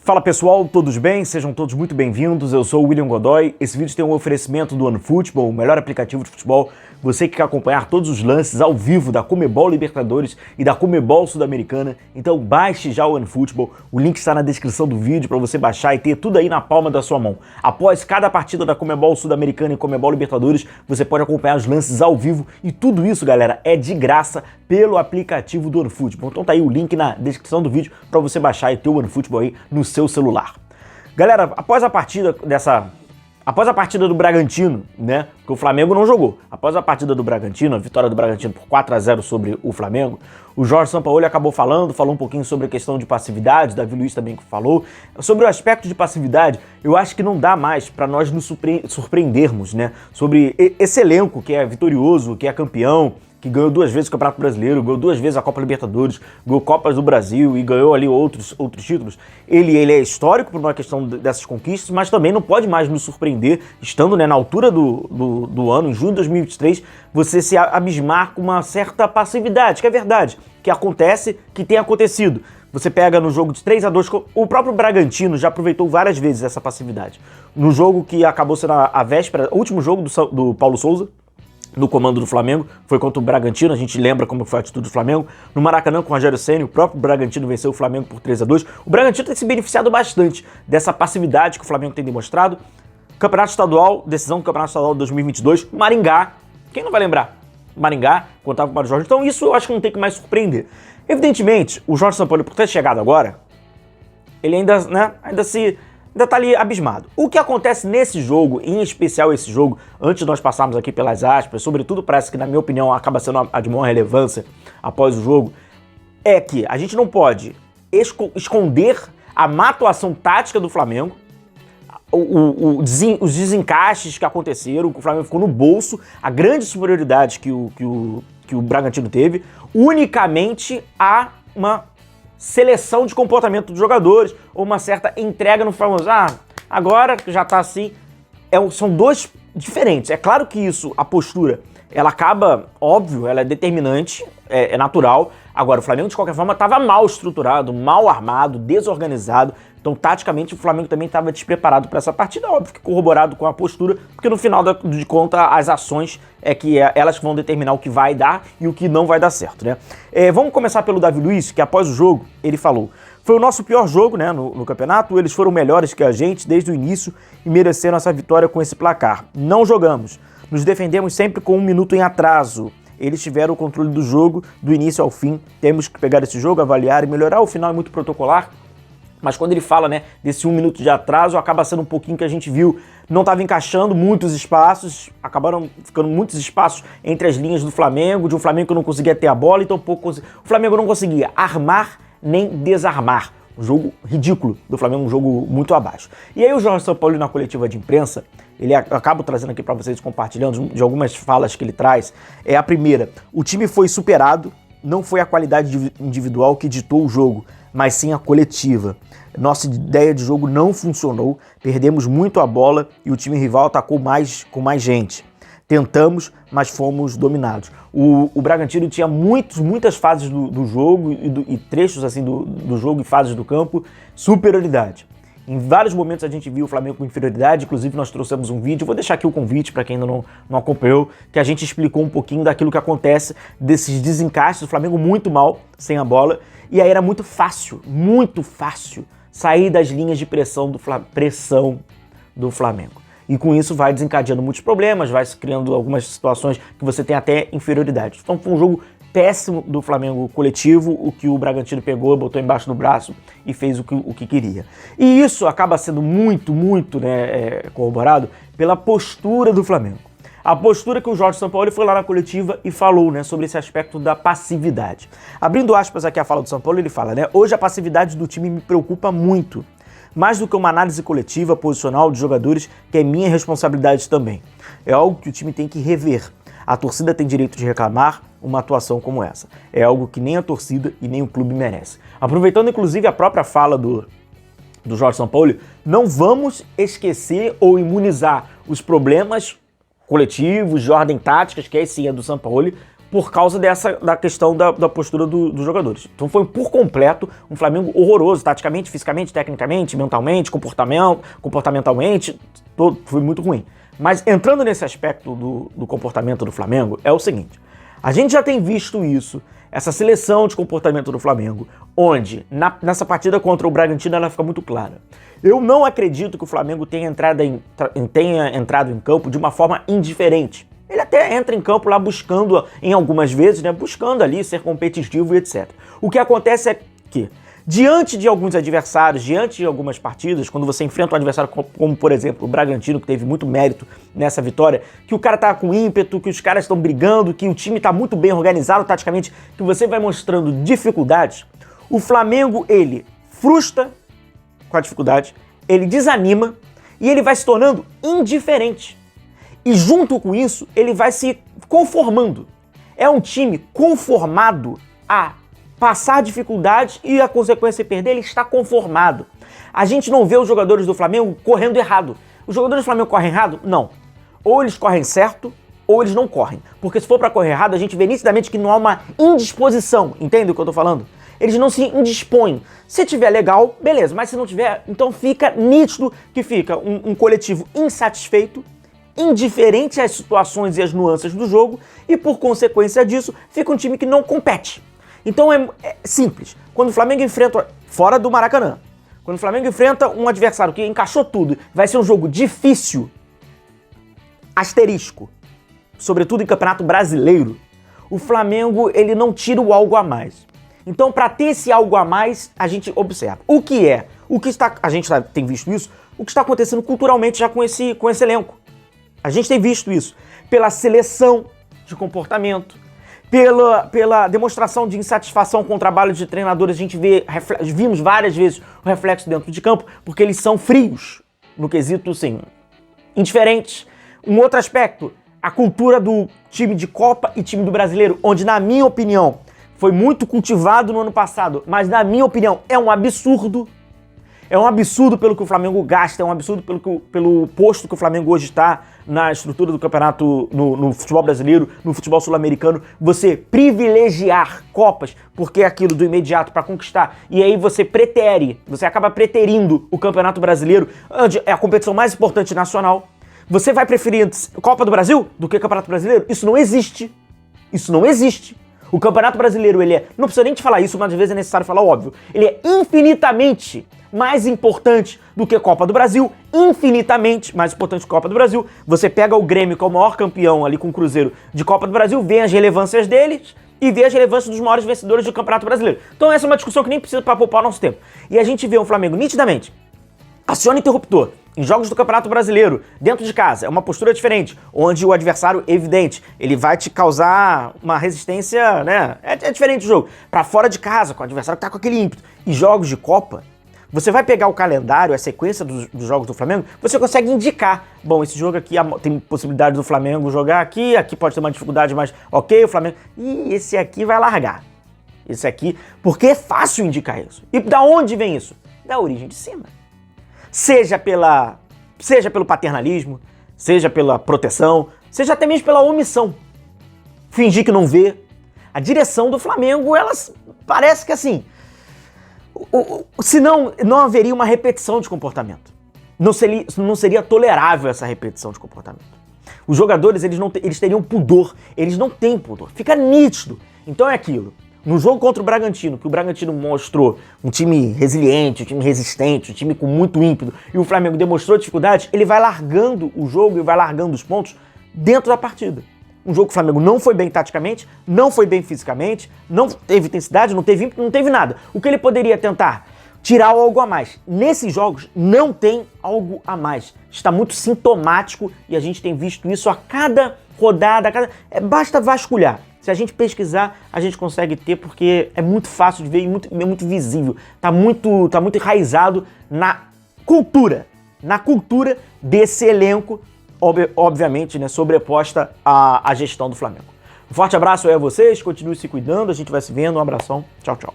Fala pessoal, todos bem? Sejam todos muito bem-vindos, eu sou o William Godoy. Esse vídeo tem um oferecimento do OneFootball, o melhor aplicativo de futebol. Você que quer acompanhar todos os lances ao vivo da Conmebol Libertadores e da Conmebol Sul-Americana, então baixe já o OneFootball, o link está na descrição do vídeo para você baixar e ter tudo aí na palma da sua mão. Após cada partida da Conmebol Sul-Americana e Conmebol Libertadores, você pode acompanhar os lances ao vivo e tudo isso, galera, é de graça pelo aplicativo do OneFootball. Então tá aí o link na descrição do vídeo para você baixar e ter o OneFootball aí no seu celular. Galera, após a partida do Bragantino, né, que o Flamengo não jogou, após a partida do Bragantino, a vitória do Bragantino por 4-0 sobre o Flamengo, o Jorge Sampaoli acabou falou um pouquinho sobre a questão de passividade, Davi Luiz também falou, sobre o aspecto de passividade. Eu acho que não dá mais para nós nos surpreendermos, né, sobre esse elenco que é vitorioso, que é campeão, que ganhou 2 vezes o Campeonato Brasileiro, ganhou 2 vezes a Copa Libertadores, ganhou Copas do Brasil e ganhou ali outros títulos. Ele é histórico por uma questão dessas conquistas, mas também não pode mais nos surpreender, estando, né, na altura do ano, em junho de 2023, você se abismar com uma certa passividade, que é verdade, que acontece, que tem acontecido. Você pega no jogo de 3-2, o próprio Bragantino já aproveitou várias vezes essa passividade. No jogo que acabou sendo a véspera, o último jogo do Paulo Souza, no comando do Flamengo, foi contra o Bragantino, a gente lembra como foi a atitude do Flamengo. No Maracanã, com o Rogério Ceni, o próprio Bragantino venceu o Flamengo por 3-2. O Bragantino tem se beneficiado bastante dessa passividade que o Flamengo tem demonstrado. Campeonato Estadual, decisão do Campeonato Estadual de 2022, Maringá, quem não vai lembrar? Maringá, contava para o Jorge. Então isso eu acho que não tem que mais surpreender. Evidentemente, o Jorge Sampaoli, por ter chegado agora, ele ainda tá ali abismado. O que acontece nesse jogo, em especial esse jogo, antes de nós passarmos aqui pelas aspas, sobretudo parece que, na minha opinião, acaba sendo a de maior relevância após o jogo, é que a gente não pode esconder a má atuação tática do Flamengo, os desencaixes que aconteceram, que o Flamengo ficou no bolso, a grande superioridade que o Bragantino teve, unicamente a uma seleção de comportamento dos jogadores, ou uma certa entrega no famoso, agora que já tá assim, são dois diferentes. É claro que isso, a postura, ela acaba, óbvio, ela é determinante, é natural. Agora, o Flamengo, de qualquer forma, estava mal estruturado, mal armado, desorganizado. Então, taticamente, o Flamengo também estava despreparado para essa partida, óbvio que corroborado com a postura, porque no final de conta, as ações elas vão determinar o que vai dar e o que não vai dar certo, né? Vamos começar pelo Davi Luiz, que após o jogo, ele falou: foi o nosso pior jogo, né, no campeonato, eles foram melhores que a gente desde o início e mereceram essa vitória com esse placar. Não jogamos, nos defendemos sempre com 1 minuto em atraso. Eles tiveram o controle do jogo do início ao fim. Temos que pegar esse jogo, avaliar e melhorar. O final é muito protocolar, mas quando ele fala, né, desse 1 minuto de atraso, acaba sendo um pouquinho que a gente viu. Não estava encaixando muitos espaços, acabaram ficando muitos espaços entre as linhas do Flamengo, de um Flamengo que não conseguia ter a bola, então o Flamengo não conseguia armar nem desarmar. Um jogo ridículo do Flamengo, um jogo muito abaixo. E aí o Jorge Sampaoli, na coletiva de imprensa, ele acaba trazendo aqui para vocês, compartilhando de algumas falas que ele traz. A primeira: o time foi superado, não foi a qualidade individual que ditou o jogo, mas sim a coletiva. Nossa ideia de jogo não funcionou, perdemos muito a bola e o time rival atacou com mais gente. Tentamos, mas fomos dominados. O Bragantino tinha muitas fases do jogo e trechos assim do jogo e fases do campo, superioridade. Em vários momentos a gente viu o Flamengo com inferioridade, inclusive nós trouxemos um vídeo, vou deixar aqui o convite para quem ainda não acompanhou, que a gente explicou um pouquinho daquilo que acontece, desses desencaixes do Flamengo muito mal, sem a bola, e aí era muito fácil sair das linhas de pressão do Flamengo. E com isso vai desencadeando muitos problemas, vai se criando algumas situações que você tem até inferioridade. Então foi um jogo péssimo do Flamengo coletivo, o que o Bragantino pegou, botou embaixo do braço e fez o que queria. E isso acaba sendo muito, corroborado pela postura do Flamengo. A postura que o Jorge Sampaoli foi lá na coletiva e falou, né, sobre esse aspecto da passividade. Abrindo aspas aqui a fala do Sampaoli, ele fala, né: hoje a passividade do time me preocupa muito, mais do que uma análise coletiva, posicional de jogadores, que é minha responsabilidade também. É algo que o time tem que rever. A torcida tem direito de reclamar uma atuação como essa. É algo que nem a torcida e nem o clube merece. Aproveitando, inclusive, a própria fala do Jorge Sampaoli, não vamos esquecer ou imunizar os problemas coletivos, de ordem táticas, que esse sim é do Sampaoli, por causa da questão da postura dos jogadores. Então foi por completo um Flamengo horroroso, taticamente, fisicamente, tecnicamente, mentalmente, comportamentalmente, foi muito ruim. Mas entrando nesse aspecto do comportamento do Flamengo, é o seguinte, a gente já tem visto isso, essa seleção de comportamento do Flamengo, onde nessa partida contra o Bragantino ela fica muito clara. Eu não acredito que o Flamengo tenha entrado em campo de uma forma indiferente. Ele até entra em campo lá buscando, em algumas vezes, né, buscando ali ser competitivo e etc. O que acontece é que, diante de alguns adversários, diante de algumas partidas, quando você enfrenta um adversário como, por exemplo, o Bragantino, que teve muito mérito nessa vitória, que o cara tá com ímpeto, que os caras estão brigando, que o time tá muito bem organizado taticamente, que você vai mostrando dificuldades, o Flamengo, ele frustra com a dificuldade, ele desanima e ele vai se tornando indiferente. E junto com isso, ele vai se conformando. É um time conformado a passar dificuldades e a consequência de perder, ele está conformado. A gente não vê os jogadores do Flamengo correndo errado. Os jogadores do Flamengo correm errado? Não. Ou eles correm certo, ou eles não correm. Porque se for para correr errado, a gente vê nitidamente que não há uma indisposição. Entende o que eu tô falando? Eles não se indispõem. Se tiver legal, beleza. Mas se não tiver, então fica nítido que fica um coletivo insatisfeito, indiferente às situações e às nuances do jogo, e por consequência disso, fica um time que não compete. Então é simples. Quando o Flamengo enfrenta, fora do Maracanã, quando o Flamengo enfrenta um adversário que encaixou tudo, vai ser um jogo difícil, asterisco, sobretudo em Campeonato Brasileiro, o Flamengo ele não tira o algo a mais. Então, para ter esse algo a mais, a gente observa. A gente tem visto isso, o que está acontecendo culturalmente já com esse elenco. A gente tem visto isso pela seleção de comportamento, pela demonstração de insatisfação com o trabalho de treinadores. A gente vimos várias vezes o reflexo dentro de campo, porque eles são frios, no quesito, sim, indiferentes. Um outro aspecto, a cultura do time de Copa e time do Brasileiro, onde, na minha opinião, foi muito cultivado no ano passado, mas, na minha opinião, é um absurdo. É um absurdo pelo que o Flamengo gasta, é um absurdo pelo posto que o Flamengo hoje está na estrutura do campeonato, no futebol brasileiro, no futebol sul-americano, você privilegiar Copas, porque é aquilo do imediato para conquistar, e aí você acaba preterindo o Campeonato Brasileiro, onde é a competição mais importante nacional. Você vai preferir Copa do Brasil do que Campeonato Brasileiro? Isso não existe. Isso não existe. O Campeonato Brasileiro, não precisa nem te falar isso, mas às vezes é necessário falar óbvio, ele é infinitamente mais importante do que a Copa do Brasil, infinitamente mais importante que a Copa do Brasil. Você pega o Grêmio, que é o maior campeão ali com o Cruzeiro de Copa do Brasil, vê as relevâncias deles e vê as relevâncias dos maiores vencedores do Campeonato Brasileiro. Então essa é uma discussão que nem precisa para poupar nosso tempo. E a gente vê o Flamengo nitidamente aciona interruptor em jogos do Campeonato Brasileiro, dentro de casa, é uma postura diferente, onde o adversário, evidente, ele vai te causar uma resistência, né? É diferente o jogo. Pra fora de casa, com o adversário que tá com aquele ímpeto. E jogos de Copa, você vai pegar o calendário, a sequência dos jogos do Flamengo, você consegue indicar, bom, esse jogo aqui tem possibilidade do Flamengo jogar aqui pode ter uma dificuldade, mas ok, o Flamengo... E esse aqui vai largar. Esse aqui, porque é fácil indicar isso. E da onde vem isso? Da origem de cima. Seja pelo paternalismo, seja pela proteção, seja até mesmo pela omissão. Fingir que não vê. A direção do Flamengo, elas parece que assim, senão não haveria uma repetição de comportamento. Não seria tolerável essa repetição de comportamento. Os jogadores, eles teriam pudor, eles não têm pudor, fica nítido. Então é aquilo. No jogo contra o Bragantino, que o Bragantino mostrou um time resiliente, um time resistente, um time com muito ímpeto, e o Flamengo demonstrou dificuldade, ele vai largando o jogo e vai largando os pontos dentro da partida. Um jogo que o Flamengo não foi bem taticamente, não foi bem fisicamente, não teve intensidade, não teve ímpeto, não teve nada. O que ele poderia tentar? Tirar algo a mais. Nesses jogos não tem algo a mais. Está muito sintomático e a gente tem visto isso a cada rodada, basta vasculhar. Se a gente pesquisar, a gente consegue ter, porque é muito fácil de ver e é muito visível. Tá muito enraizado na cultura desse elenco, obviamente, né, sobreposta à gestão do Flamengo. Um forte abraço aí a vocês, continue se cuidando, a gente vai se vendo, um abração, tchau, tchau.